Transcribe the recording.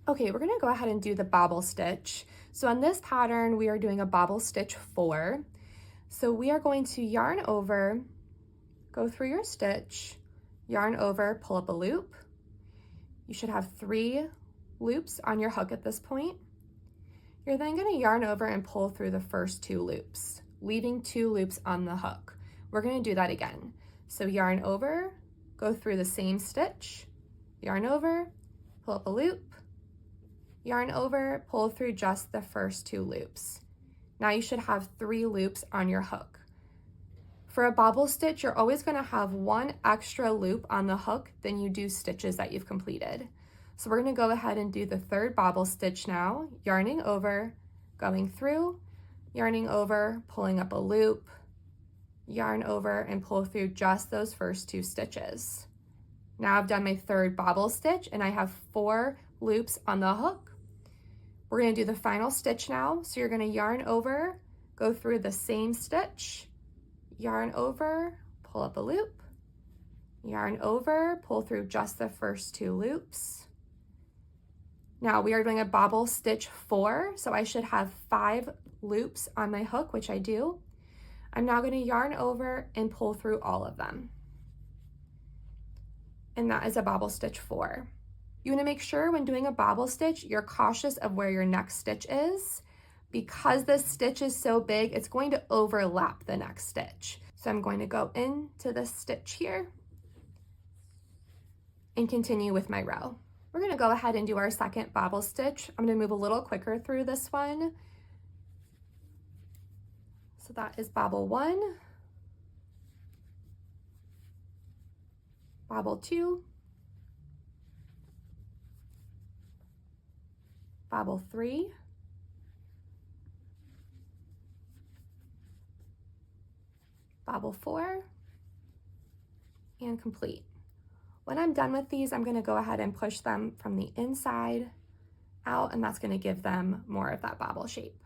Okay, we're gonna go ahead and do the bobble stitch. So on this pattern, we are doing a bobble stitch 4. So we are going to yarn over, go through your stitch, yarn over, pull up a loop. You should have 3 loops on your hook at this point. You're then gonna yarn over and pull through the first 2 loops, leaving 2 loops on the hook. We're gonna do that again. So yarn over, go through the same stitch, yarn over, pull up a loop, yarn over, pull through just the first 2 loops. Now you should have 3 loops on your hook. For a bobble stitch, you're always gonna have 1 extra loop on the hook than you do stitches that you've completed. So we're gonna go ahead and do the 3rd bobble stitch now, yarning over, going through, yarning over, pulling up a loop, yarn over and pull through just those first 2 stitches. Now I've done my 3rd bobble stitch and I have 4 loops on the hook. We're gonna do the final stitch now. So you're gonna yarn over, go through the same stitch, yarn over, pull up a loop, yarn over, pull through just the first 2 loops. Now we are doing a bobble stitch 4, so I should have 5 loops on my hook, which I do. I'm now gonna yarn over and pull through all of them. And that is a bobble stitch 4. You wanna make sure when doing a bobble stitch, you're cautious of where your next stitch is. Because this stitch is so big, it's going to overlap the next stitch. So I'm going to go into this stitch here and continue with my row. We're gonna go ahead and do our 2nd bobble stitch. I'm gonna move a little quicker through this one. So that is bobble 1, bobble 2, bobble 3, bobble 4, and complete. When I'm done with these, I'm gonna go ahead and push them from the inside out, and that's gonna give them more of that bobble shape.